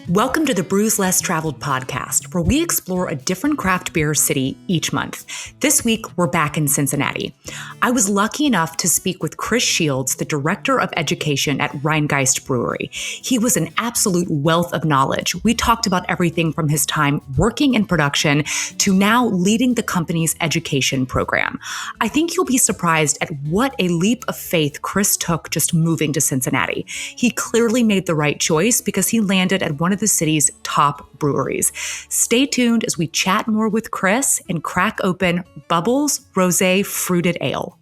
Welcome to the Brews Less Traveled podcast, where we explore a different craft beer city each month. This week, we're back in Cincinnati. I was lucky enough to speak with Chris Shields, the Director of Education at Rhinegeist Brewery. He was an absolute wealth of knowledge. We talked about everything from his time working in production to now leading the company's education program. I think you'll be surprised at what a leap of faith Chris took just moving to Cincinnati. He clearly made the right choice because he landed at one of the city's top breweries. Stay tuned as we chat more with Chris and crack open Bubbles Rosé Fruited Ale.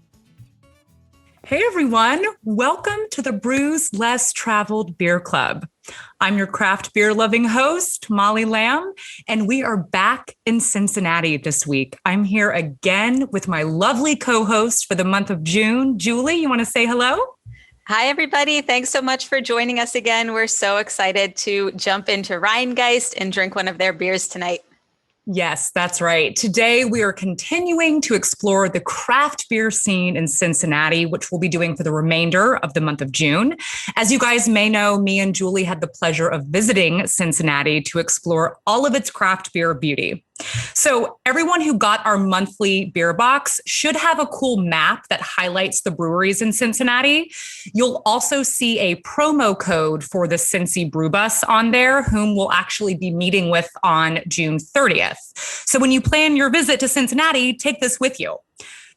Hey everyone, welcome to the Brews Less Traveled Beer Club. I'm your craft beer loving host, Molly Lamb, and we are back in Cincinnati this week. I'm here again with my lovely co-host for the month of June. Julie, you want to say hello? Hi, everybody. Thanks so much for joining us again. We're so excited to jump into Rhinegeist and drink one of their beers tonight. Yes, that's right. Today, we are continuing to explore the craft beer scene in Cincinnati, which we'll be doing for the remainder of the month of June. As you guys may know, me and Julie had the pleasure of visiting Cincinnati to explore all of its craft beer beauty. So everyone who got our monthly beer box should have a cool map that highlights the breweries in Cincinnati. You'll also see a promo code for the Cincy Brew Bus on there, whom we'll actually be meeting with on June 30th. So when you plan your visit to Cincinnati, take this with you.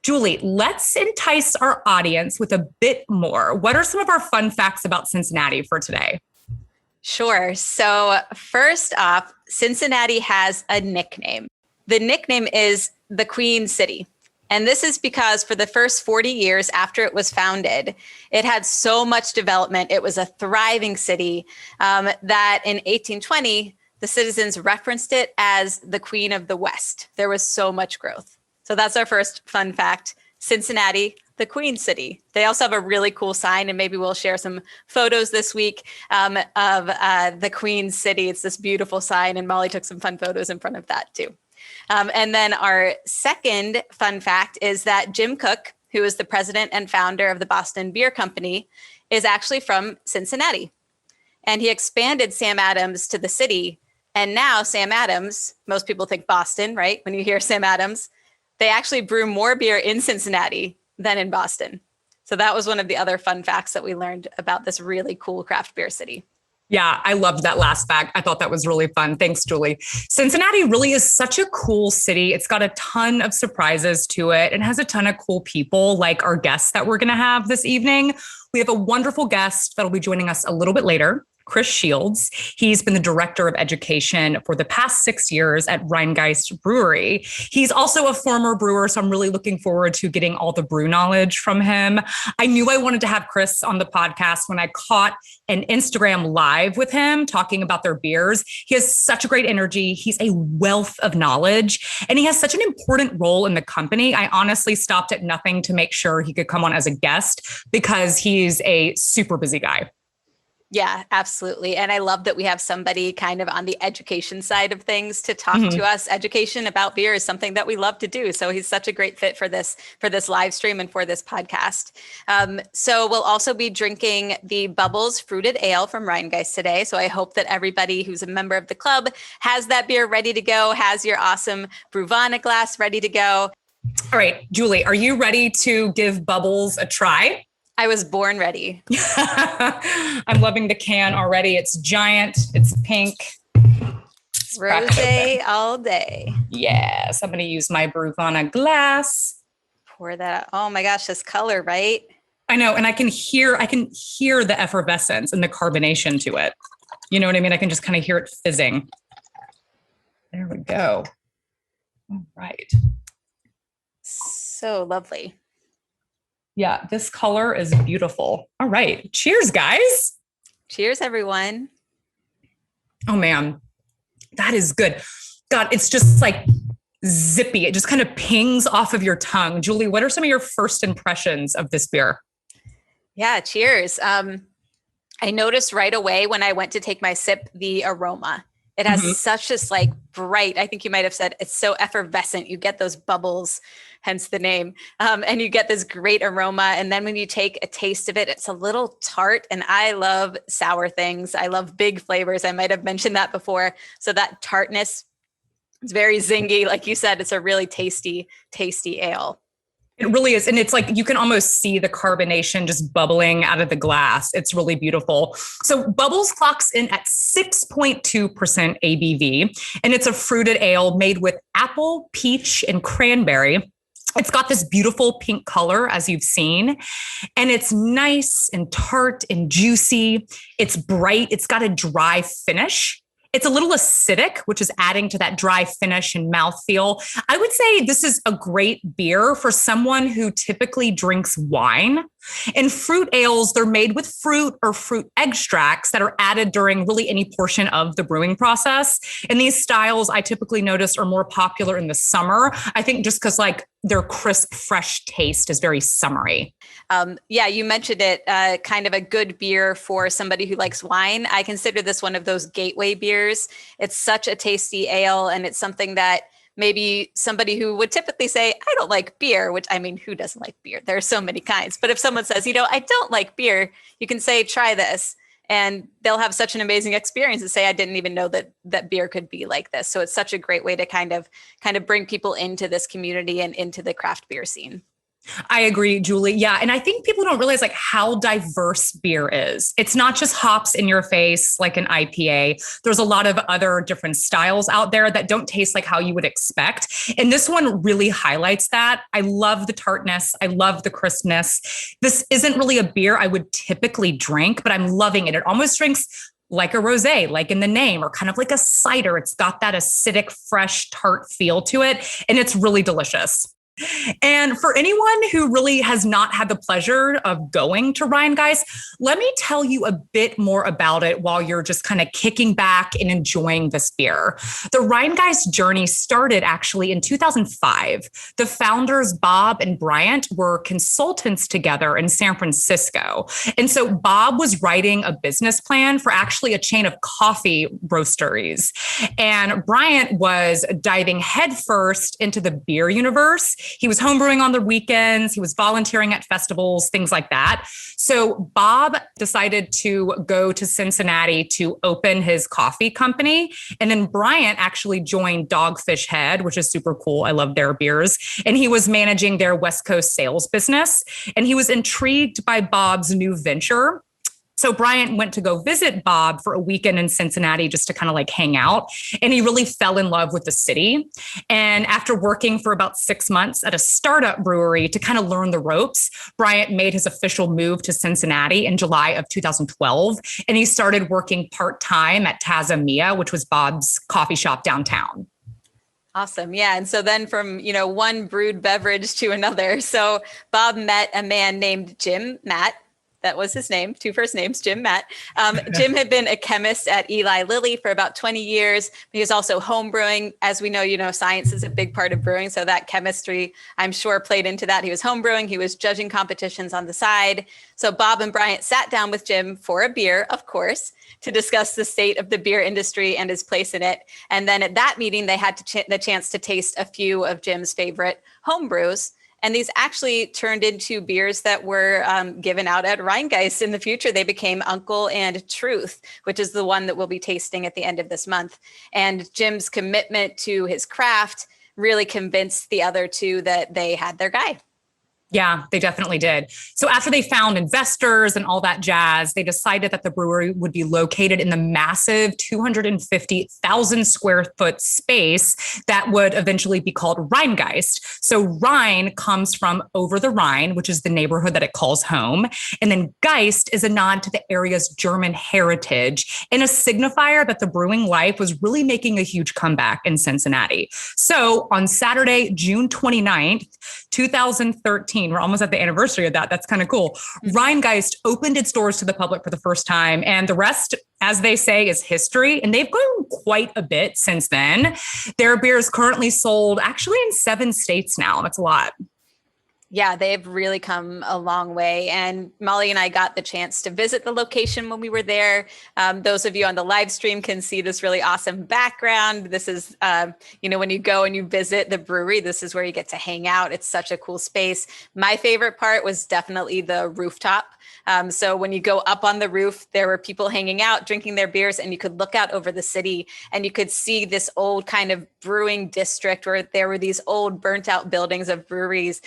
Julie, let's entice our audience with a bit more. What are some of our fun facts about Cincinnati for today? Sure. So first off, Cincinnati has a nickname. The nickname is the Queen City. And this is because for the first 40 years after it was founded, it had so much development. It was a thriving city that in 1820, the citizens referenced it as the Queen of the West. There was so much growth. So that's our first fun fact. Cincinnati, the Queen City. They also have a really cool sign, and maybe we'll share some photos this week of the Queen City. It's this beautiful sign, and Molly took some fun photos in front of that too. And then our second fun fact is that Jim Koch, who is the president and founder of the Boston Beer Company, is actually from Cincinnati. And he expanded Sam Adams to the city. And now Sam Adams, most people think Boston, right? When you hear Sam Adams, they actually brew more beer in Cincinnati than in Boston. So that was one of the other fun facts that we learned about this really cool craft beer city. Yeah, I loved that last fact. I thought that was really fun. Thanks, Julie. Cincinnati really is such a cool city. It's got a ton of surprises to it and has a ton of cool people like our guests that we're going to have this evening. We have a wonderful guest that'll be joining us a little bit later, Chris Shields. He's been the Director of Education for the past 6 years at Rhinegeist Brewery. He's also a former brewer, so I'm really looking forward to getting all the brew knowledge from him. I knew I wanted to have Chris on the podcast when I caught an Instagram live with him talking about their beers. He has such a great energy. He's a wealth of knowledge, and he has such an important role in the company. I honestly stopped at nothing to make sure he could come on as a guest because he's a super busy guy. Yeah, absolutely. And I love that we have somebody kind of on the education side of things to talk to us. Education about beer is something that we love to do. So he's such a great fit for this live stream and for this podcast. So we'll also be drinking the Bubbles Fruited Ale from Rhinegeist today. So I hope that everybody who's a member of the club has that beer ready to go, has your awesome Bruvana glass ready to go. All right, Julie, are you ready to give Bubbles a try? I was born ready. I'm loving the can already. It's giant. It's pink. Rosé all day. Yes. I'm going to use my Bruvana glass. Pour that out. Oh my gosh, this color, right? I know. And I can hear the effervescence and the carbonation to it. You know what I mean? I can just kind of hear it fizzing. There we go. All right. So lovely. Yeah, this color is beautiful. All right. Cheers, guys. Cheers, everyone. Oh, man. That is good. God, it's just like zippy. It just kind of pings off of your tongue. Julie, what are some of your first impressions of this beer? Yeah, cheers. I noticed right away when I went to take my sip, the aroma. It has such this like bright, I think you might have said it's so effervescent. You get those bubbles, hence the name. And you get this great aroma. And then when you take a taste of it, it's a little tart. And I love sour things. I love big flavors. I might have mentioned that before. So that tartness, it's very zingy. Like you said, it's a really tasty, tasty ale. It really is. And it's like you can almost see the carbonation just bubbling out of the glass. It's really beautiful. So Bubbles clocks in at 6.2% ABV, and it's a fruited ale made with apple, peach, and cranberry. It's got this beautiful pink color, as you've seen, and it's nice and tart and juicy. It's bright. It's got a dry finish. It's a little acidic, which is adding to that dry finish and mouthfeel. I would say this is a great beer for someone who typically drinks wine. And fruit ales, they're made with fruit or fruit extracts that are added during really any portion of the brewing process. And these styles I typically notice are more popular in the summer. I think just because like their crisp, fresh taste is very summery. Yeah, you mentioned it, kind of a good beer for somebody who likes wine. I consider this one of those gateway beers. It's such a tasty ale, and it's something that maybe somebody who would typically say, I don't like beer, which I mean, who doesn't like beer? There are so many kinds. But if someone says, I don't like beer, you can say, try this. And they'll have such an amazing experience and say, I didn't even know that beer could be like this. So it's such a great way to kind of bring people into this community and into the craft beer scene. I agree, Julie. Yeah. And I think people don't realize like how diverse beer is. It's not just hops in your face like an IPA. There's a lot of other different styles out there that don't taste like how you would expect. And this one really highlights that. I love the tartness. I love the crispness. This isn't really a beer I would typically drink, but I'm loving it. It almost drinks like a rosé, like in the name, or kind of like a cider. It's got that acidic, fresh, tart feel to it. And it's really delicious. And for anyone who really has not had the pleasure of going to Rhinegeist, let me tell you a bit more about it while you're just kind of kicking back and enjoying this beer. The Rhinegeist journey started actually in 2005. The founders, Bob and Bryant, were consultants together in San Francisco. And so Bob was writing a business plan for actually a chain of coffee roasteries. And Bryant was diving headfirst into the beer universe. He was homebrewing on the weekends. He was volunteering at festivals, things like that. So Bob decided to go to Cincinnati to open his coffee company. And then Bryant actually joined Dogfish Head, which is super cool. I love their beers. And he was managing their West Coast sales business. And he was intrigued by Bob's new venture. So Bryant went to go visit Bob for a weekend in Cincinnati just to kind of like hang out. And he really fell in love with the city. And after working for about 6 months at a startup brewery to kind of learn the ropes, Bryant made his official move to Cincinnati in July of 2012. And he started working part-time at Taza Mia, which was Bob's coffee shop downtown. Awesome. Yeah. And so then from, one brewed beverage to another. So Bob met a man named Jim Matt. That was his name, 2 first names, Jim Matt. Jim had been a chemist at Eli Lilly for about 20 years. He was also home brewing. As we know, science is a big part of brewing. So that chemistry, I'm sure, played into that. He was home brewing. He was judging competitions on the side. So Bob and Bryant sat down with Jim for a beer, of course, to discuss the state of the beer industry and his place in it. And then at that meeting, they had the chance to taste a few of Jim's favorite home brews. And these actually turned into beers that were given out at Rhinegeist in the future. They became Uncle and Truth, which is the one that we'll be tasting at the end of this month. And Jim's commitment to his craft really convinced the other two that they had their guy. Yeah, they definitely did. So after they found investors and all that jazz, they decided that the brewery would be located in the massive 250,000 square foot space that would eventually be called Rhinegeist. So Rhine comes from over the Rhine, which is the neighborhood that it calls home. And then Geist is a nod to the area's German heritage and a signifier that the brewing life was really making a huge comeback in Cincinnati. So on Saturday, June 29th, 2013, we're almost at the anniversary of that. That's kind of cool. Rhinegeist opened its doors to the public for the first time. And the rest, as they say, is history. And they've grown quite a bit since then. Their beer is currently sold actually in 7 states now. That's a lot. Yeah, they've really come a long way. And Molly and I got the chance to visit the location when we were there. Those of you on the live stream can see this really awesome background. This is, when you go and you visit the brewery, this is where you get to hang out. It's such a cool space. My favorite part was definitely the rooftop. So when you go up on the roof, there were people hanging out, drinking their beers, and you could look out over the city and you could see this old kind of brewing district where there were these old burnt out buildings of breweries,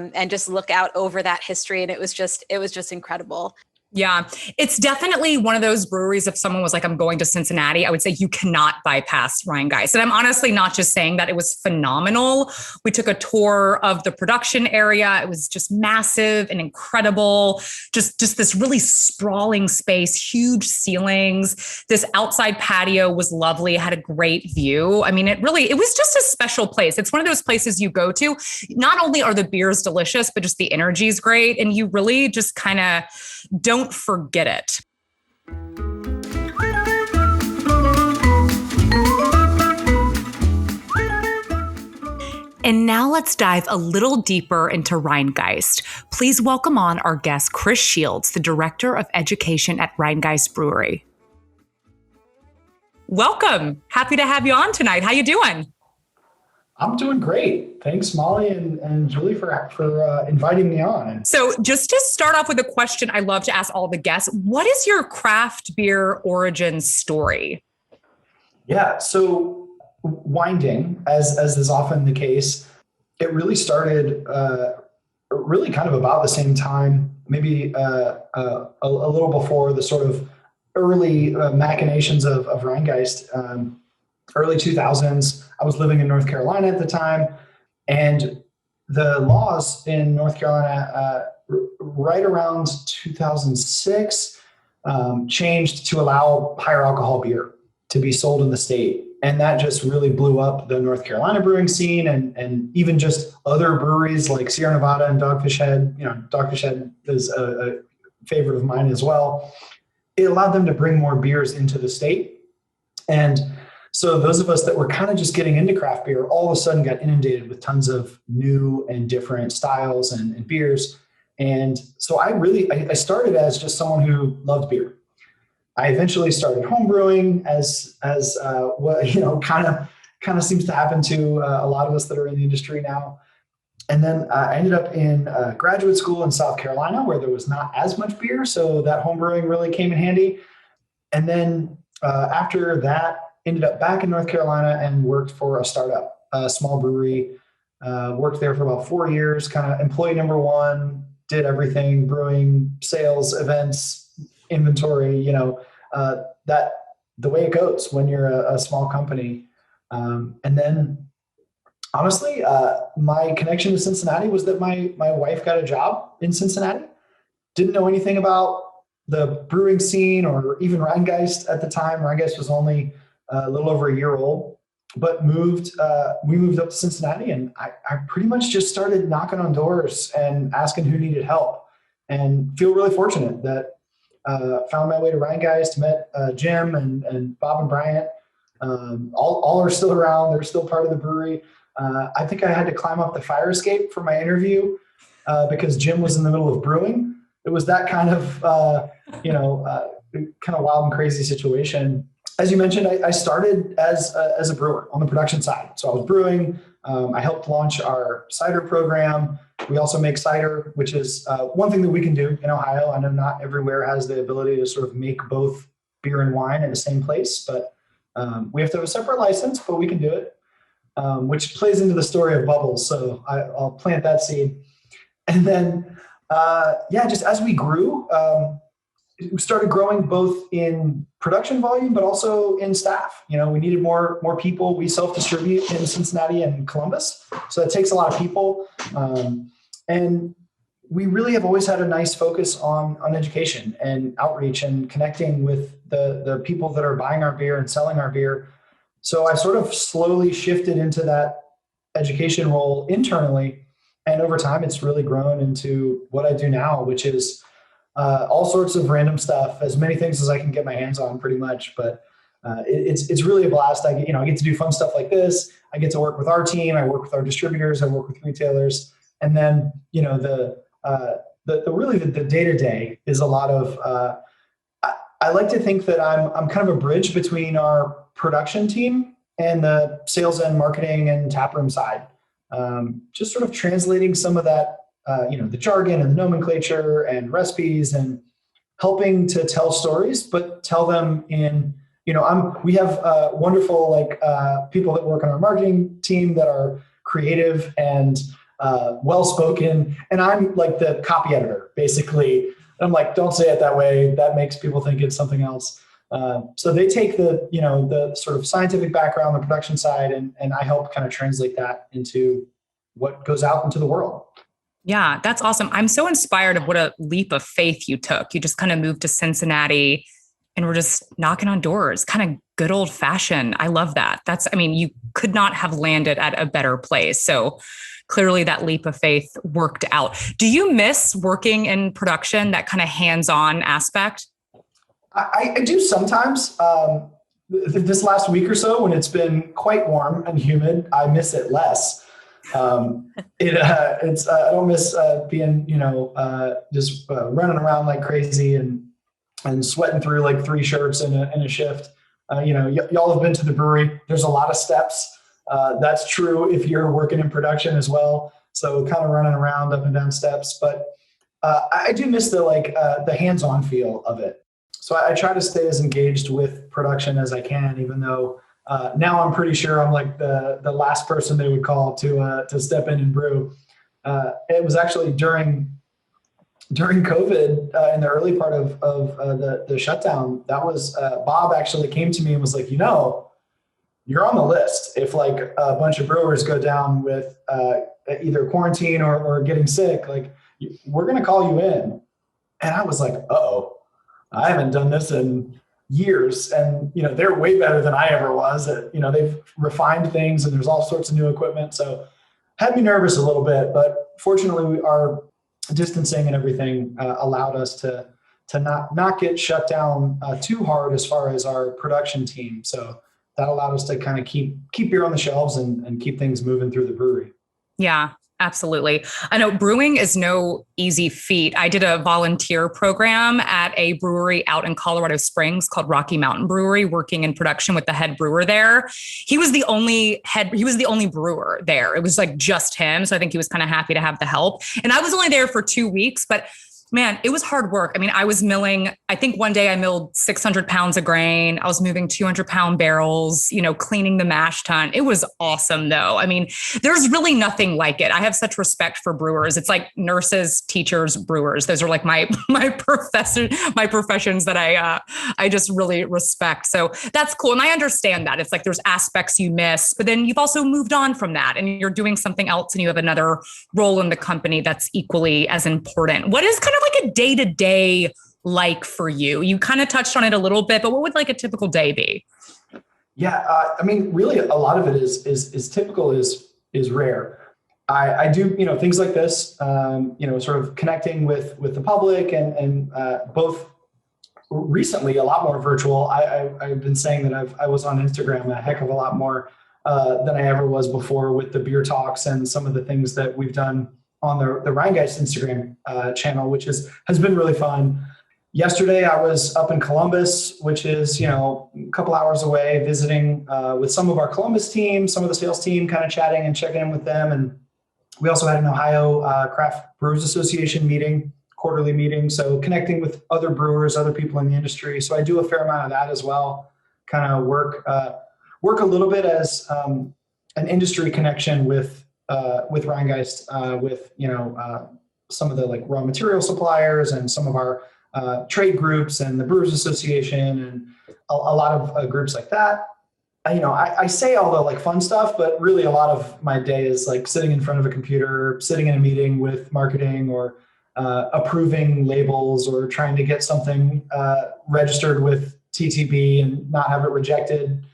and just look out over that history. And it was just incredible. Yeah, it's definitely one of those breweries. If someone was like, I'm going to Cincinnati, I would say you cannot bypass Rhinegeist. And I'm honestly not just saying that. It was phenomenal. We took a tour of the production area. It was just massive and incredible. Just this really sprawling space, huge ceilings. This outside patio was lovely. It had a great view. I mean, it was just a special place. It's one of those places you go to. Not only are the beers delicious, but just the energy is great. And you really just kind of don't forget it. And now let's dive a little deeper into Rhinegeist. Please welcome on our guest, Chris Shields, the Director of Education at Rhinegeist Brewery. Welcome. Happy to have you on tonight. How you doing? I'm doing great. Thanks, Molly and Julie, for inviting me on. So just to start off with a question I love to ask all the guests, what is your craft beer origin story? Yeah, so winding, as is often the case, it really started really kind of about the same time, maybe a little before the sort of early machinations of Rhinegeist. Early 2000s, I was living in North Carolina at the time, and the laws in North Carolina right around 2006 changed to allow higher alcohol beer to be sold in the state. And that just really blew up the North Carolina brewing scene, and even just other breweries like Sierra Nevada and Dogfish Head. Dogfish Head is a favorite of mine as well. It allowed them to bring more beers into the state. And so those of us that were kind of just getting into craft beer all of a sudden got inundated with tons of new and different styles and beers. And so I started as just someone who loved beer. I eventually started home brewing as what kind of seems to happen to a lot of us that are in the industry now. And then I ended up in graduate school in South Carolina where there was not as much beer, so that home brewing really came in handy. And then after that, ended up back in North Carolina and worked for a startup, a small brewery. Worked there for about 4 years, kind of employee number one, did everything, brewing, sales, events, inventory, that the way it goes when you're a small company. And then honestly, my connection to Cincinnati was that my wife got a job in Cincinnati. Didn't know anything about the brewing scene or even Rhinegeist at the time. Rhinegeist was only a little over a year old, but we moved up to Cincinnati, and I pretty much just started knocking on doors and asking who needed help, and feel really fortunate that found my way to Rhinegeist, met Jim and Bob and Bryant. All are still around. They're still part of the brewery. I think I had to climb up the fire escape for my interview because Jim was in the middle of brewing. It was that kind of kind of wild and crazy situation. As you mentioned, I started as a brewer on the production side. So I was brewing. I helped launch our cider program. We also make cider, which is one thing that we can do in Ohio. I know not everywhere has the ability to sort of make both beer and wine in the same place, but we have to have a separate license, but we can do it, which plays into the story of bubbles. So I'll plant that seed. And then, just as we grew, we started growing both in production volume, but also in staff. We needed more people. We self-distribute in Cincinnati and Columbus, so that takes a lot of people. And we really have always had a nice focus on education and outreach and connecting with the people that are buying our beer and selling our beer. So I sort of slowly shifted into that education role internally. And over time, it's really grown into what I do now, which is all sorts of random stuff, as many things as I can get my hands on pretty much. But it's really a blast. I get to do fun stuff like this. I get to work with our team. I work with our distributors. I work with retailers. And then, the really the day-to-day is a lot of, I like to think that I'm kind of a bridge between our production team and the sales and marketing and taproom side. Just sort of translating some of that, the jargon and the nomenclature and recipes, and helping to tell stories, but tell them in, we have wonderful people that work on our marketing team that are creative and well-spoken, and I'm like the copy editor, basically. And I'm like, don't say it that way. That makes people think it's something else. So they take the sort of scientific background, the production side, and I help kind of translate that into what goes out into the world. Yeah, that's awesome. I'm so inspired of what a leap of faith you took. You just kind of moved to Cincinnati and we're just knocking on doors, kind of good old fashioned. I love that. You could not have landed at a better place. So clearly that leap of faith worked out. Do you miss working in production, that kind of hands-on aspect? I do sometimes. This last week or so, when it's been quite warm and humid, I miss it less. I don't miss being, just running around like crazy and sweating through like 3 shirts in a shift. Y'all have been to the brewery. There's a lot of steps. That's true if you're working in production as well. So kind of running around up and down steps, but I do miss the hands-on feel of it. So I try to stay as engaged with production as I can, even though now I'm pretty sure I'm like the last person they would call to step in and brew. It was actually during COVID, in the early part of the shutdown. That was Bob actually came to me and was like, you're on the list. If like a bunch of brewers go down with either quarantine or getting sick, like we're going to call you in. And I was like, uh-oh, I haven't done this in years. And, they're way better than I ever was. They've refined things and there's all sorts of new equipment. So had me nervous a little bit, but fortunately our distancing and everything allowed us to not get shut down too hard as far as our production team. So that allowed us to kind of keep beer on the shelves and keep things moving through the brewery. Yeah, absolutely. I know brewing is no easy feat. I did a volunteer program at a brewery out in Colorado Springs called Rocky Mountain Brewery, working in production with the head brewer there. He was the only brewer there. It was like just him. So I think he was kind of happy to have the help. And I was only there for 2 weeks, but man, it was hard work. I was milling, I think one day I milled 600 pounds of grain. I was moving 200-pound barrels, cleaning the mash tun. It was awesome though. There's really nothing like it. I have such respect for brewers. It's like nurses, teachers, brewers. Those are like my professions that I just really respect. So that's cool. And I understand that. It's like there's aspects you miss, but then you've also moved on from that and you're doing something else and you have another role in the company that's equally as important. What is kind of like a day-to-day like for you? You kind of touched on it a little bit, but what would like a typical day be? Yeah. Really a lot of it is typical is rare. I do, things like this, sort of connecting with the public and both recently a lot more virtual. I've been saying that I was on Instagram a heck of a lot more than I ever was before with the beer talks and some of the things that we've done on the Rhinegeist Instagram channel, which has been really fun. Yesterday, I was up in Columbus, which is, a couple hours away, visiting with some of our Columbus team, some of the sales team, kind of chatting and checking in with them. And we also had an Ohio Craft Brewers Association meeting, quarterly meeting. So connecting with other brewers, other people in the industry. So I do a fair amount of that as well, kind of work a little bit as an industry connection with Rhinegeist, with some of the like raw material suppliers and some of our trade groups and the Brewers Association and a lot of groups like that. I say all the like fun stuff, but really a lot of my day is like sitting in front of a computer, sitting in a meeting with marketing or approving labels or trying to get something registered with TTB and not have it rejected.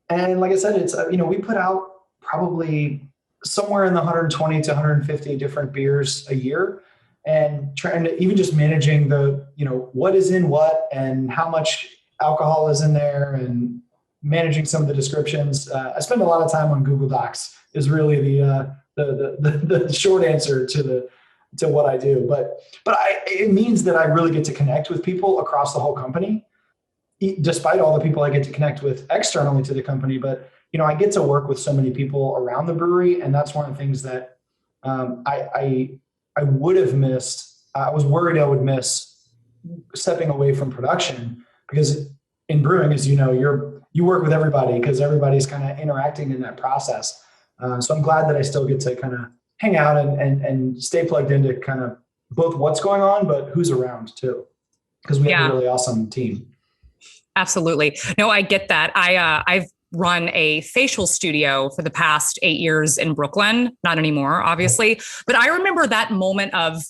And like I said, it's we put out probably somewhere in the 120 to 150 different beers a year, and trying to even just managing the, what is in what and how much alcohol is in there and managing some of the descriptions. I spend a lot of time on Google Docs is really the short answer to what I do. But it means that I really get to connect with people across the whole company, despite all the people I get to connect with externally to the company. But I get to work with so many people around the brewery, and that's one of the things that I would have missed. I was worried I would miss stepping away from production, because in brewing, as you work with everybody because everybody's kind of interacting in that process. So I'm glad that I still get to kind of hang out and stay plugged into kind of both what's going on, but who's around too, because we have a really awesome team. Absolutely. No, I get that. I've run a facial studio for the past 8 years in Brooklyn, not anymore, obviously. But I remember that moment of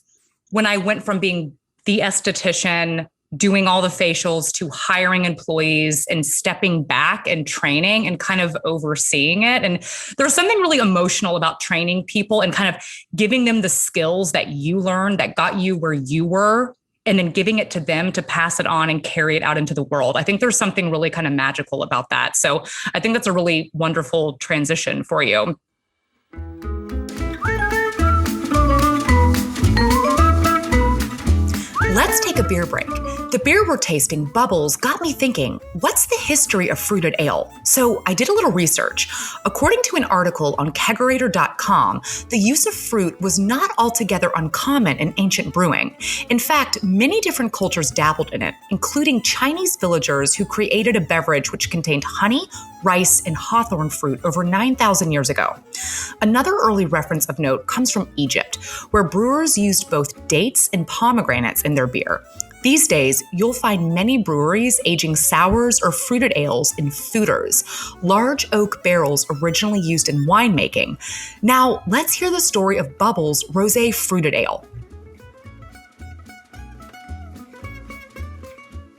when I went from being the esthetician, doing all the facials, to hiring employees and stepping back and training and kind of overseeing it. And there's something really emotional about training people and kind of giving them the skills that you learned that got you where you were, and then giving it to them to pass it on and carry it out into the world. I think there's something really kind of magical about that. So I think that's a really wonderful transition for you. Let's take a beer break. The beer we're tasting, Bubbles, got me thinking, what's the history of fruited ale? So I did a little research. According to an article on kegerator.com, the use of fruit was not altogether uncommon in ancient brewing. In fact, many different cultures dabbled in it, including Chinese villagers who created a beverage which contained honey, rice, and hawthorn fruit over 9,000 years ago. Another early reference of note comes from Egypt, where brewers used both dates and pomegranates in their beer. These days, you'll find many breweries aging sours or fruited ales in foeders, large oak barrels originally used in winemaking. Now, let's hear the story of Bubbles Rosé Fruited Ale.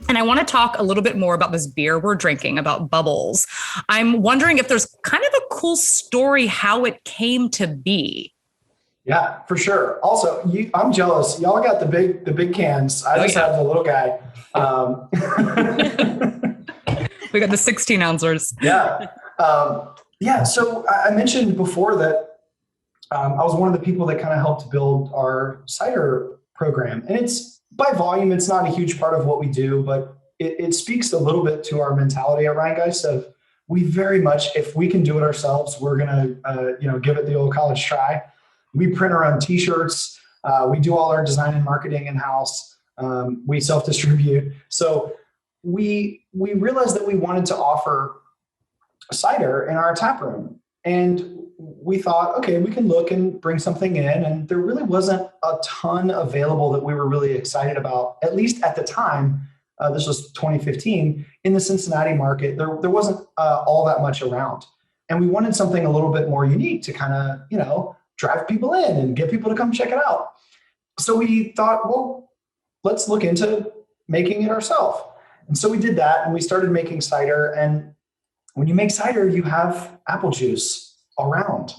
And I want to talk a little bit more about this beer we're drinking, about Bubbles. I'm wondering if there's kind of a cool story how it came to be. Yeah, for sure. Also, I'm jealous. Y'all got the big cans. I just have the little guy. We got the 16 ounces. Yeah. So I mentioned before that I was one of the people that kind of helped build our cider program. And it's, by volume, it's not a huge part of what we do, but it speaks a little bit to our mentality at Rhinegeist of, we very much, if we can do it ourselves, we're going to, give it the old college try. We print our own t-shirts. We do all our design and marketing in-house. We self-distribute. So we realized that we wanted to offer cider in our tap room. And we thought, okay, we can look and bring something in. And there really wasn't a ton available that we were really excited about, at least at the time. This was 2015. In the Cincinnati market, there wasn't all that much around. And we wanted something a little bit more unique to kind of, drive people in and get people to come check it out. So we thought, well, let's look into making it ourselves. And so we did that, and we started making cider. And when you make cider, you have apple juice around.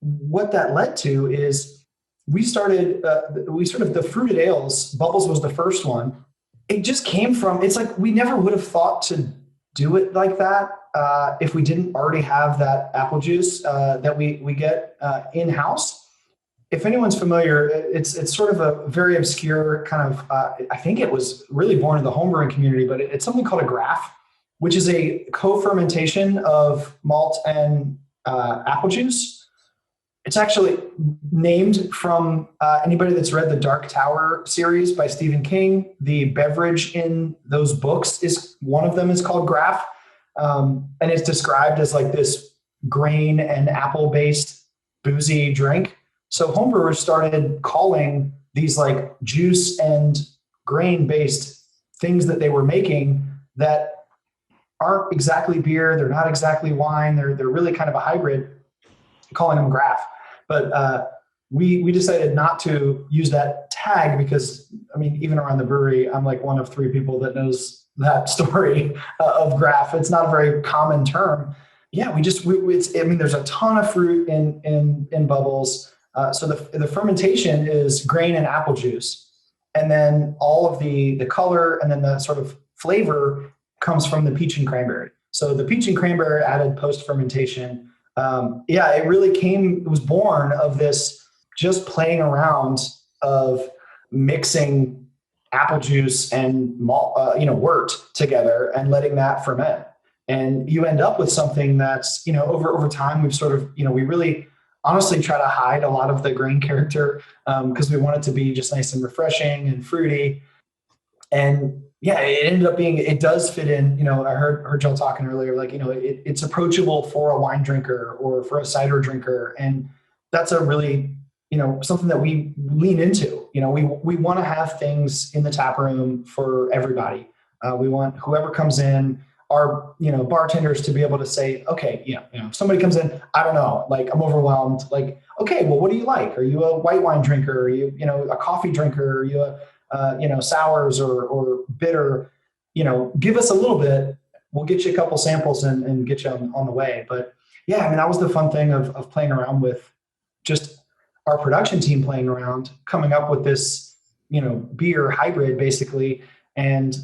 What that led to is we started the fruited ales. Bubbles was the first one. It just came from, it's like we never would have thought to do it like that if we didn't already have that apple juice that we get in-house. If anyone's familiar, it's sort of a very obscure kind of, I think it was really born in the homebrewing community, but it's something called a graph, which is a co-fermentation of malt and apple juice. It's actually named from anybody that's read the Dark Tower series by Stephen King. The beverage in those books one of them is called graph. And it's described as like this grain and apple-based boozy drink. So homebrewers started calling these like juice and grain-based things that they were making that aren't exactly beer, they're not exactly wine, they're really kind of a hybrid, calling them graph. But we decided not to use that tag because, even around the brewery, I'm like one of 3 people that knows that story of graph. It's not a very common term. Yeah, there's a ton of fruit in Bubbles. So the fermentation is grain and apple juice. And then all of the color and then the sort of flavor comes from the peach and cranberry. So the peach and cranberry added post fermentation. It was born of this just playing around of mixing apple juice and malt, wort together and letting that ferment. And you end up with something that's, over time, we've sort of, we really honestly try to hide a lot of the grain character because we want it to be just nice and refreshing and fruity. And yeah, it ended up being, it does fit in, I heard y'all talking earlier, like, it's approachable for a wine drinker or for a cider drinker. And that's a really, something that we lean into. We want to have things in the tap room for everybody. We want whoever comes in, our, bartenders to be able to say, okay, if somebody comes in, I don't know, like I'm overwhelmed. Like, okay, well, what do you like? Are you a white wine drinker? Are you, a coffee drinker? Are you a, sours or bitter? Give us a little bit. We'll get you a couple samples and get you on the way. But yeah, that was the fun thing of playing around with just our production team playing around, coming up with this, beer hybrid basically. And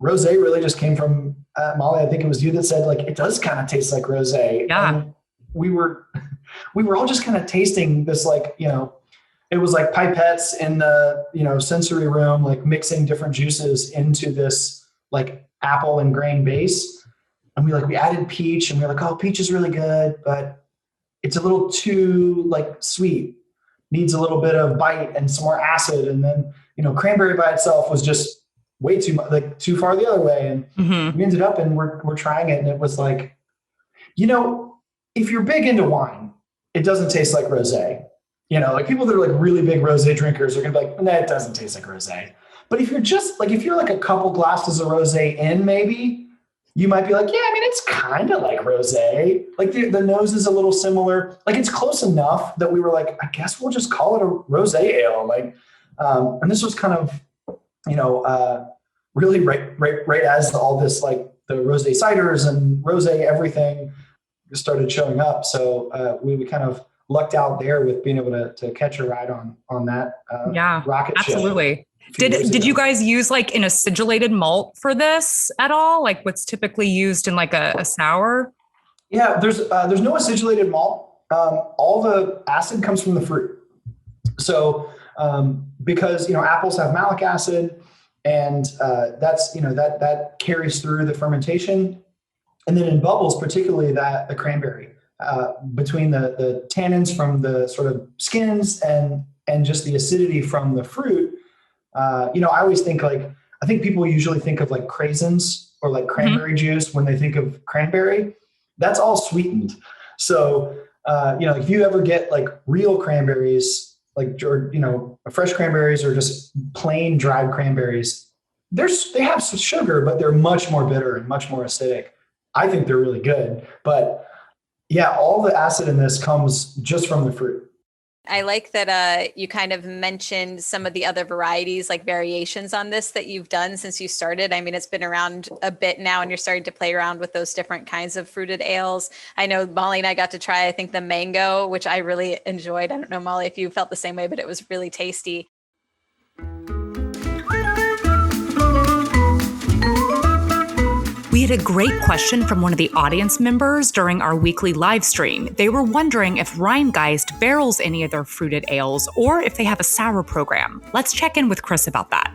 rosé really just came from Molly. I think it was you that said, like, it does kind of taste like rosé. Yeah. And we were all just kind of tasting this, like, it was like pipettes in the, sensory room, like mixing different juices into this like apple and grain base. And we added peach and we were like, oh, peach is really good, but it's a little too like sweet, needs a little bit of bite and some more acid. And then, cranberry by itself was just way too much, like too far the other way. And we ended up and we're trying it. And it was like, if you're big into wine, it doesn't taste like rosé. Like people that are like really big rosé drinkers are gonna be like, nah, it doesn't taste like rosé. But if you're like a couple glasses of rosé in, maybe you might be like, yeah, it's kind of like rosé. Like the nose is a little similar. Like it's close enough that we were like, I guess we'll just call it a rosé ale. Like, and this was kind of, really right as all this, like the rosé ciders and rosé everything started showing up. So we kind of lucked out there with being able to catch a ride on that rocket ship. Absolutely. Did you guys use like an acidulated malt for this at all? Like what's typically used in like a sour? Yeah, there's no acidulated malt. All the acid comes from the fruit. So because apples have malic acid, and that's that carries through the fermentation, and then in bubbles, particularly the cranberry. Between the tannins from the sort of skins and just the acidity from the fruit, I always think I think people usually think of like craisins or like cranberry juice when they think of cranberry. That's all sweetened. So, if you ever get like real cranberries, like, fresh cranberries or just plain dried cranberries, they have some sugar, but they're much more bitter and much more acidic. I think they're really good, but yeah, all the acid in this comes just from the fruit. I like that you kind of mentioned some of the other varieties, like variations on this that you've done since you started. It's been around a bit now and you're starting to play around with those different kinds of fruited ales. I know Molly and I got to try, I think, the mango, which I really enjoyed. I don't know, Molly, if you felt the same way, but it was really tasty. We had a great question from one of the audience members during our weekly live stream. They were wondering if Rhinegeist barrels any of their fruited ales or if they have a sour program. Let's check in with Chris about that.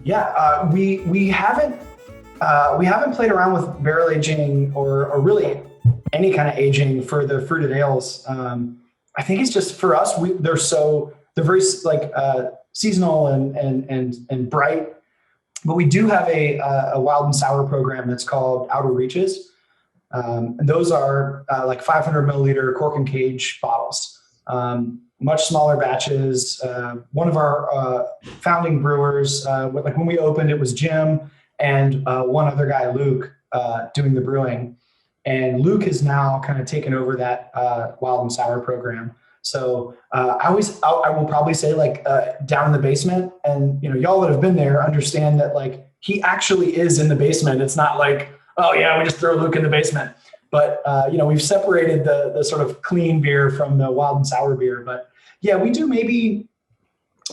Yeah, we haven't played around with barrel aging or really any kind of aging for the fruited ales. I think it's just for us, they're very like seasonal and bright. But we do have a wild and sour program that's called Outer Reaches. And those are like 500 milliliter cork and cage bottles, much smaller batches. One of our founding brewers, like when we opened, it was Jim and one other guy, Luke, doing the brewing. And Luke has now kind of taken over that wild and sour program. So I will probably say like down in the basement, and y'all that have been there understand that like he actually is in the basement. It's not like, oh yeah, we just throw Luke in the basement. But we've separated the sort of clean beer from the wild and sour beer. But yeah, we do maybe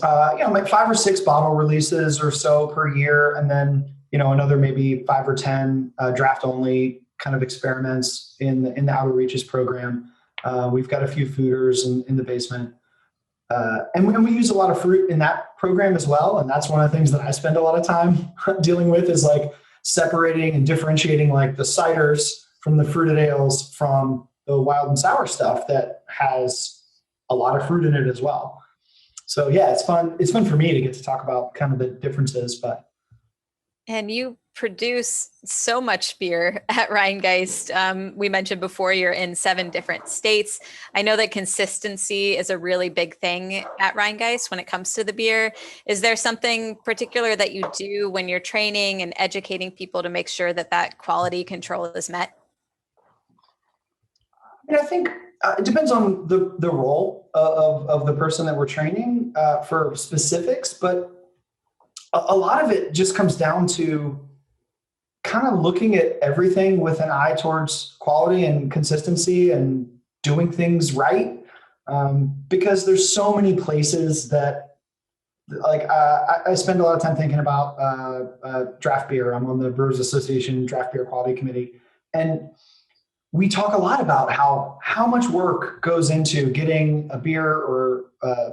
like 5 or 6 bottle releases or so per year, and then another maybe 5 or 10 draft only kind of experiments in the Outer Reaches program. We've got a few fooders in the basement. And we use a lot of fruit in that program as well. And that's one of the things that I spend a lot of time dealing with, is like separating and differentiating like the ciders from the fruited ales from the wild and sour stuff that has a lot of fruit in it as well. So yeah, it's fun. It's fun for me to get to talk about kind of the differences, And you produce so much beer at Rhinegeist. We mentioned before you're in 7 different states. I know that consistency is a really big thing at Rhinegeist when it comes to the beer. Is there something particular that you do when you're training and educating people to make sure that that quality control is met? And I think it depends on the role of the person that we're training for specifics, but a lot of it just comes down to kind of looking at everything with an eye towards quality and consistency and doing things right. Because there's so many places that, like, I spend a lot of time thinking about draft beer. I'm on the Brewers Association Draft Beer Quality Committee. And we talk a lot about how much work goes into getting a beer or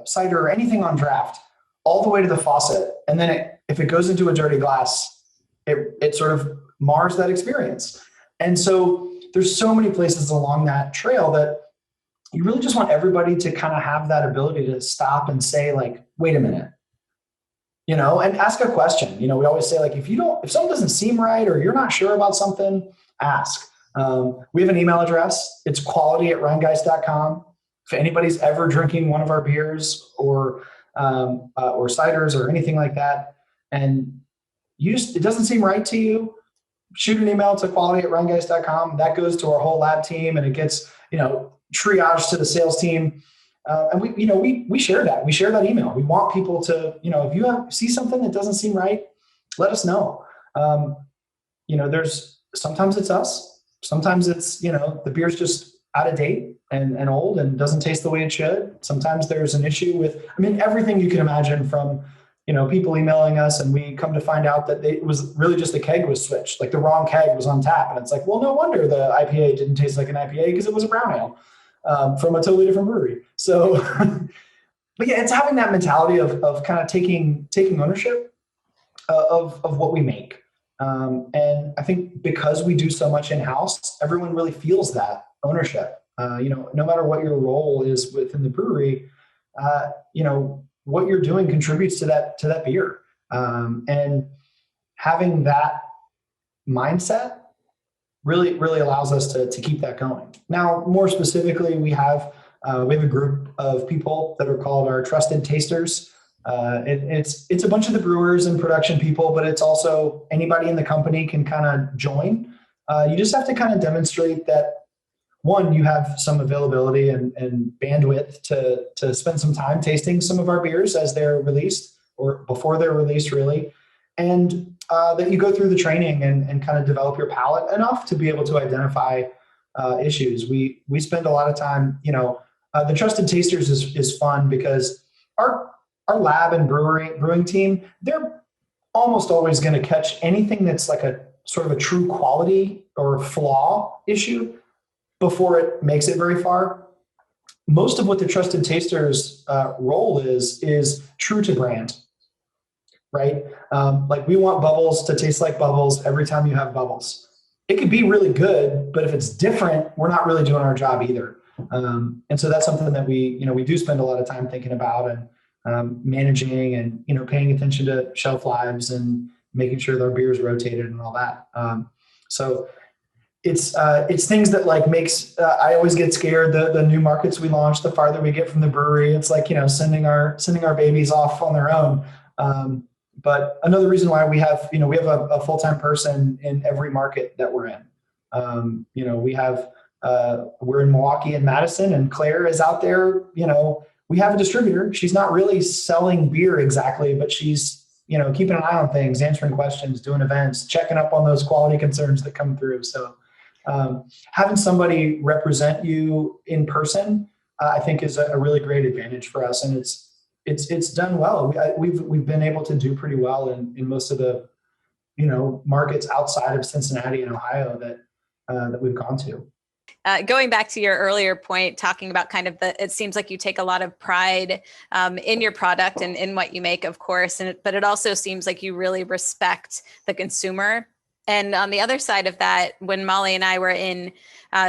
cider or anything on draft all the way to the faucet. And then if it goes into a dirty glass, it sort of mars that experience. And so there's so many places along that trail that you really just want everybody to kind of have that ability to stop and say, like, wait a minute, and ask a question. We always say, like, if something doesn't seem right or you're not sure about something, ask. We have an email address. It's quality@rhinegeist.com. If anybody's ever drinking one of our beers or ciders or anything like that, and it doesn't seem right to you, shoot an email to quality@rhinegeist.com. That goes to our whole lab team, and it gets, triaged to the sales team. And we share that. We share that email. We want people to, if you see something that doesn't seem right, let us know. Sometimes it's us. Sometimes it's, the beer's just out of date and old and doesn't taste the way it should. Sometimes there's an issue with, everything you can imagine, from, people emailing us and we come to find out that it was really just the keg was switched. Like the wrong keg was on tap. And it's like, well, no wonder the IPA didn't taste like an IPA, because it was a brown ale from a totally different brewery. So, but yeah, it's having that mentality of kind of taking ownership of what we make. And I think because we do so much in-house, everyone really feels that ownership. No matter what your role is within the brewery, what you're doing contributes to that beer. And having that mindset really allows us to keep that going. Now, more specifically, we have a group of people that are called our trusted tasters. It's a bunch of the brewers and production people, but it's also anybody in the company can kind of join. You just have to kind of demonstrate that, one, you have some availability and bandwidth to spend some time tasting some of our beers as they're released or before they're released, really. And that you go through the training and kind of develop your palate enough to be able to identify issues. We spend a lot of time, the trusted tasters is fun because our lab and brewing team, they're almost always going to catch anything that's like a sort of a true quality or flaw issue before it makes it very far. Most of what the trusted tasters role is true to brand, right? Like we want bubbles to taste like bubbles every time you have bubbles. It could be really good, but if it's different, we're not really doing our job either. And so that's something that we do spend a lot of time thinking about and managing and, paying attention to shelf lives and making sure that our beer is rotated and all that. So it's things that like makes, I always get scared. The new markets we launch, the farther we get from the brewery, it's like, sending our babies off on their own. But another reason why we have a full-time person in every market that we're in. We're in Milwaukee and Madison, and Claire is out there. We have a distributor. She's not really selling beer exactly, but she's, keeping an eye on things, answering questions, doing events, checking up on those quality concerns that come through. So having somebody represent you in person, I think is a really great advantage for us. And it's done well. We've been able to do pretty well in most of the, markets outside of Cincinnati and Ohio that, that we've gone to. Going back to your earlier point, talking about kind of it seems like you take a lot of pride in your product and in what you make, of course, but it also seems like you really respect the consumer. And on the other side of that, when Molly and I were in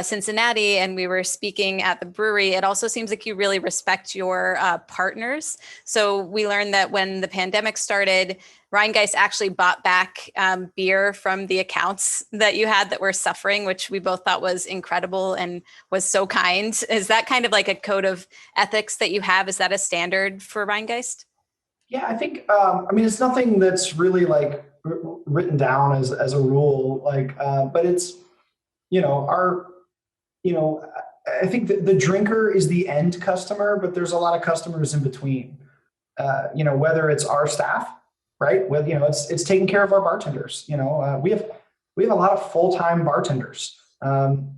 Cincinnati and we were speaking at the brewery, it also seems like you really respect your partners. So we learned that when the pandemic started, Rhinegeist actually bought back beer from the accounts that you had that were suffering, which we both thought was incredible and was so kind. Is that kind of like a code of ethics that you have? Is that a standard for Rhinegeist? Yeah, I think, it's nothing that's really like written down as a rule, but it's, I think that the drinker is the end customer, but there's a lot of customers in between, whether it's our staff, right? It's taking care of our bartenders. We have a lot of full-time bartenders. And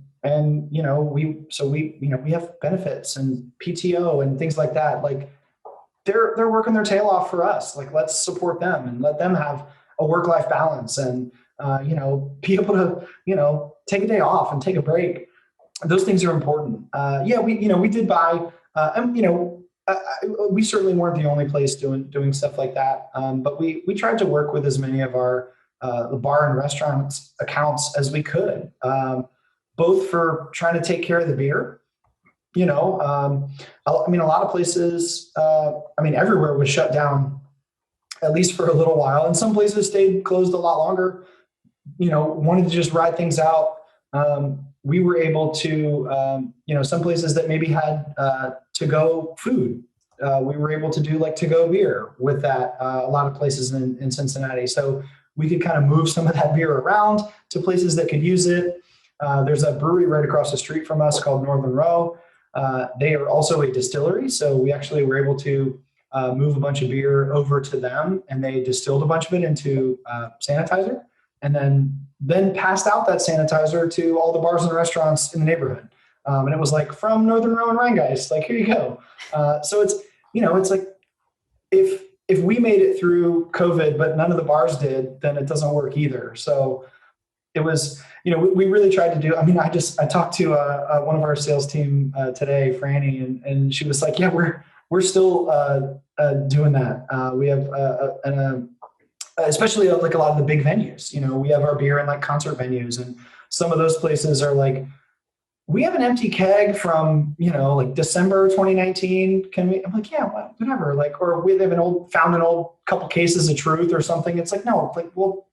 we have benefits and PTO and things like that. Like they're working their tail off for us. Like, let's support them and let them have a work-life balance and, be able to, take a day off and take a break. Those things are important. We did buy, we certainly weren't the only place doing stuff like that. But we tried to work with as many of our the bar and restaurants accounts as we could, both for trying to take care of the beer. A lot of places, everywhere was shut down, at least for a little while. And some places stayed closed a lot longer, wanted to just ride things out. We were able to, some places that maybe had to-go food. We were able to do like to-go beer with that, a lot of places in Cincinnati. So we could kind of move some of that beer around to places that could use it. There's a brewery right across the street from us called Northern Row. They are also a distillery. So we actually were able to move a bunch of beer over to them, and they distilled a bunch of it into sanitizer, and then passed out that sanitizer to all the bars and restaurants in the neighborhood. And it was like, from Northern Row and Rhinegeist, like, here you go. So it's, it's like, if we made it through COVID, but none of the bars did, then it doesn't work either. So it was, we really tried to do, I talked to one of our sales team today, Franny, and she was like, yeah, we're still doing that. We have, especially like a lot of the big venues, we have our beer in like concert venues, and some of those places are like, we have an empty keg from, like December 2019. Can we? I'm like, yeah, whatever. Like, or we have found an old couple cases of Truth or something. It's like, no, like, well,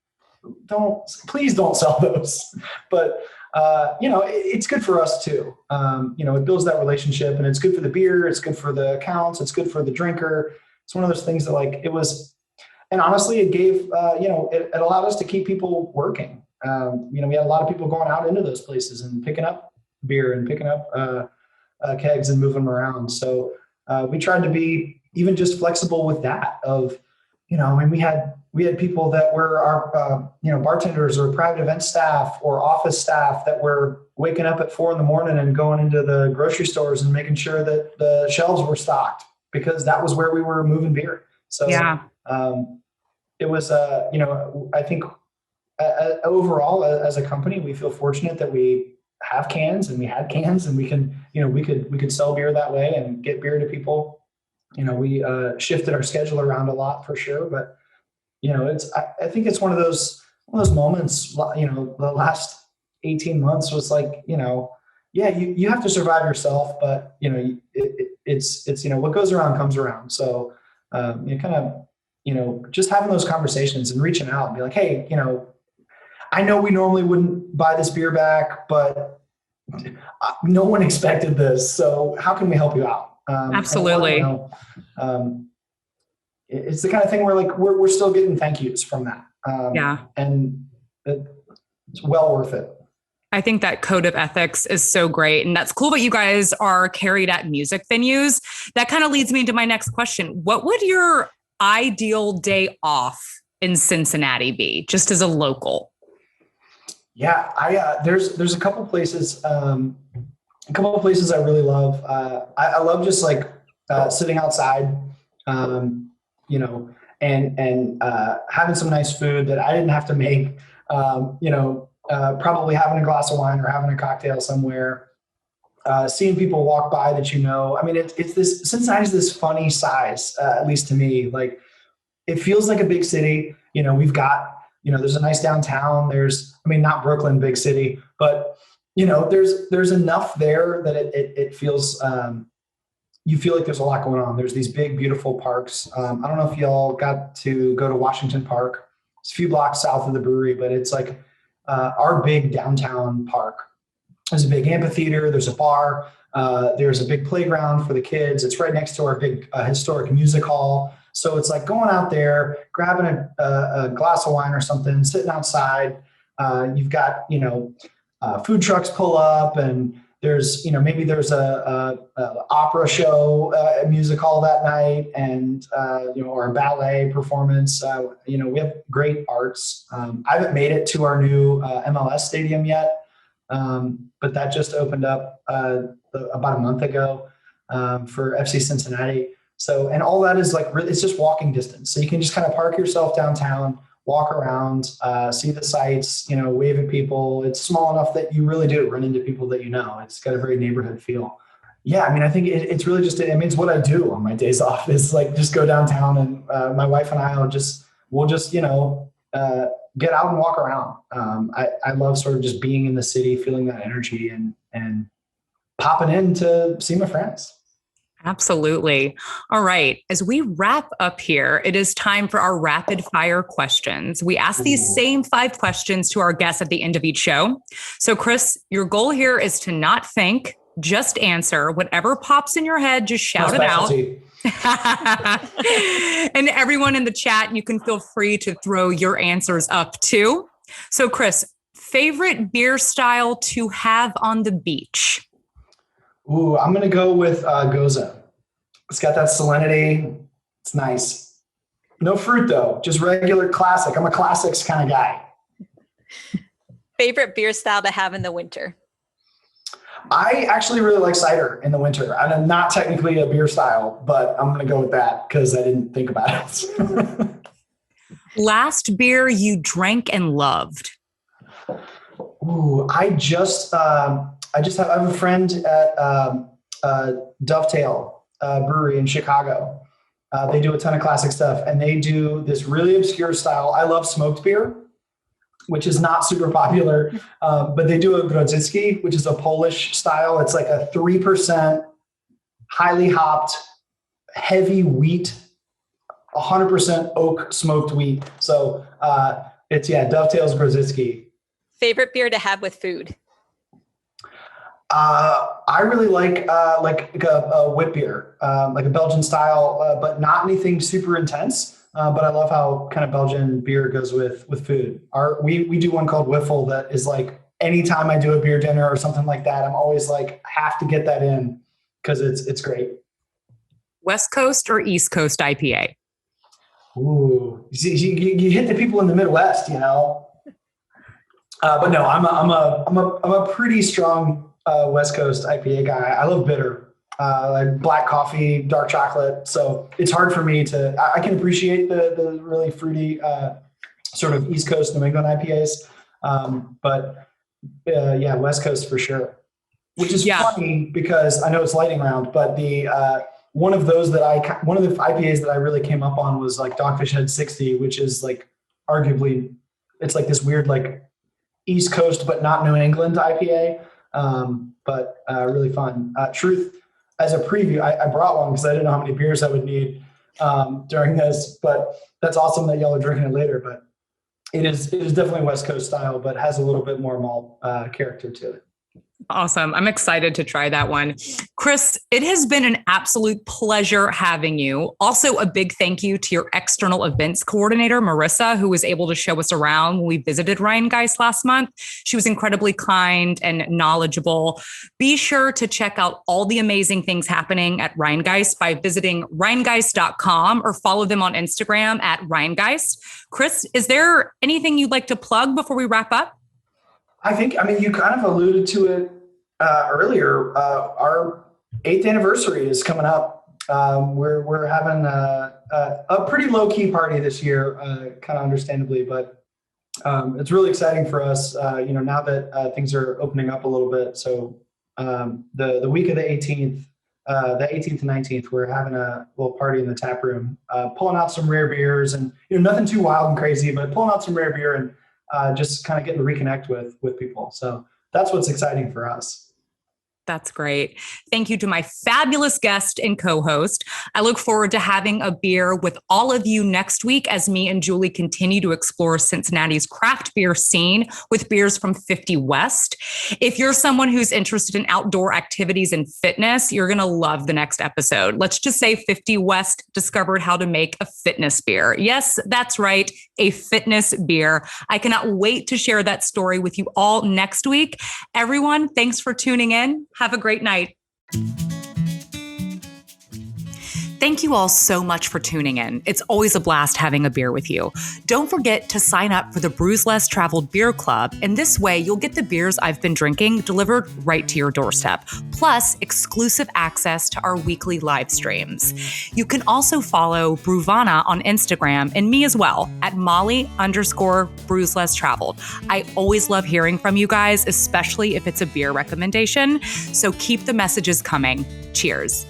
please don't sell those. But, it's good for us too. It builds that relationship, and it's good for the beer. It's good for the accounts. It's good for the drinker. It's one of those things that like, it was, and honestly, it gave, it allowed us to keep people working. We had a lot of people going out into those places and picking up beer and picking up kegs and moving them around. So we tried to be even just flexible with that of, we had people that were our, bartenders or private event staff or office staff that were waking up at 4 a.m. and going into the grocery stores and making sure that the shelves were stocked, because that was where we were moving beer. So yeah. It was, I think overall as a company, we feel fortunate that we have cans and we had cans, and we can, we could sell beer that way and get beer to people. We shifted our schedule around a lot for sure, but I think it's one of those moments, the last 18 months was like, you have to survive yourself, but it's what goes around comes around. So you kind of, just having those conversations and reaching out and be like, hey, I know we normally wouldn't buy this beer back, but no one expected this. So how can we help you out? Absolutely. It's the kind of thing where like, we're still getting thank yous from that. And it's well worth it. I think that code of ethics is so great. And that's cool that you guys are carried at music venues. That kind of leads me into my next question. What would your ideal day off in Cincinnati be, just as a local? Yeah, there's a couple places I really love. I love just like sitting outside, and having some nice food that I didn't have to make. probably having a glass of wine or having a cocktail somewhere, seeing people walk by that you know. I mean, it's this, Cincinnati's this funny size, at least to me. Like, it feels like a big city. We've got, there's a nice downtown. Not Brooklyn, big city, but there's enough there that it feels, you feel like there's a lot going on. There's these big, beautiful parks. I don't know if y'all got to go to Washington Park. It's a few blocks south of the brewery, but it's like our big downtown park. There's a big amphitheater. There's a bar. There's a big playground for the kids. It's right next to our big historic music hall. So it's like going out there, grabbing a glass of wine or something, sitting outside. You've got, food trucks pull up, and there's, maybe there's a opera show, a music hall that night, and, or a ballet performance. We have great arts. I haven't made it to our new MLS stadium yet, but that just opened up about a month ago for FC Cincinnati. So, and all that is like, it's just walking distance. So you can just kind of park yourself downtown, walk around, see the sights, wave at people. It's small enough that you really do run into people that It's got a very neighborhood feel. Yeah, I think it's really just, it's what I do on my days off is like just go downtown, and my wife and I we'll just get out and walk around. I love sort of just being in the city, feeling that energy, and popping in to see my friends. Absolutely. All right. As we wrap up here, it is time for our rapid fire questions. We ask these same 5 questions to our guests at the end of each show. So, Chris, your goal here is to not think, just answer. Whatever pops in your head, just shout it out. And everyone in the chat, you can feel free to throw your answers up too. So, Chris, favorite beer style to have on the beach? Ooh, I'm going to go with Goza. It's got that salinity. It's nice. No fruit, though. Just regular classic. I'm a classics kind of guy. Favorite beer style to have in the winter? I actually really like cider in the winter. I'm not technically a beer style, but I'm going to go with that because I didn't think about it. Last beer you drank and loved? Ooh, I have a friend at Dovetail Brewery in Chicago. They do a ton of classic stuff, and they do this really obscure style. I love smoked beer, which is not super popular, but they do a Grodzicki, which is a Polish style. It's like a 3% highly hopped, heavy wheat, 100% oak smoked wheat. So it's Dovetail's Grodzicki. Favorite beer to have with food? I really like a wit beer, like a Belgian style, but not anything super intense. But I love how kind of Belgian beer goes with food. We do one called Wiffle that is like anytime I do a beer dinner or something like that, I'm always like have to get that in because it's great. West Coast or East Coast IPA? Ooh, you hit the people in the Midwest, But no, I'm a pretty strong West Coast IPA guy. I love bitter, like black coffee, dark chocolate. So it's hard for me I can appreciate the really fruity sort of East Coast New England IPAs. But West Coast for sure. Which is funny because I know it's lightning round, but one of the IPAs that I really came up on was like Dogfish Head 60, which is like arguably, it's like this weird like East Coast but not New England IPA. But really fun. Truth, as a preview, I brought one because I didn't know how many beers I would need during this, but that's awesome that y'all are drinking it later. But it is definitely West Coast style, but has a little bit more malt character to it. Awesome. I'm excited to try that one. Chris, it has been an absolute pleasure having you. Also, a big thank you to your external events coordinator, Marissa, who was able to show us around when we visited Rhinegeist last month. She was incredibly kind and knowledgeable. Be sure to check out all the amazing things happening at Rhinegeist by visiting rhinegeist.com or follow them on Instagram at Rhinegeist. Chris, is there anything you'd like to plug before we wrap up? You kind of alluded to it earlier. Our 8th anniversary is coming up. We're having a pretty low key party this year, kind of understandably, but It's really exciting for us, now that things are opening up a little bit. So the week of the 18th, the 18th and 19th, we're having a little party in the tap room, pulling out some rare beers, and nothing too wild and crazy, but pulling out some rare beer and just kind of getting to reconnect with people. So that's what's exciting for us. That's great. Thank you to my fabulous guest and co-host. I look forward to having a beer with all of you next week as me and Julie continue to explore Cincinnati's craft beer scene with beers from 50 West. If you're someone who's interested in outdoor activities and fitness, you're going to love the next episode. Let's just say 50 West discovered how to make a fitness beer. Yes, that's right, a fitness beer. I cannot wait to share that story with you all next week. Everyone, thanks for tuning in. Have a great night. Thank you all so much for tuning in. It's always a blast having a beer with you. Don't forget to sign up for the Brews Less Traveled Beer Club. And this way, you'll get the beers I've been drinking delivered right to your doorstep, plus exclusive access to our weekly live streams. You can also follow Bruvana on Instagram and me as well at Molly_Brews Less Traveled. I always love hearing from you guys, especially if it's a beer recommendation. So keep the messages coming. Cheers.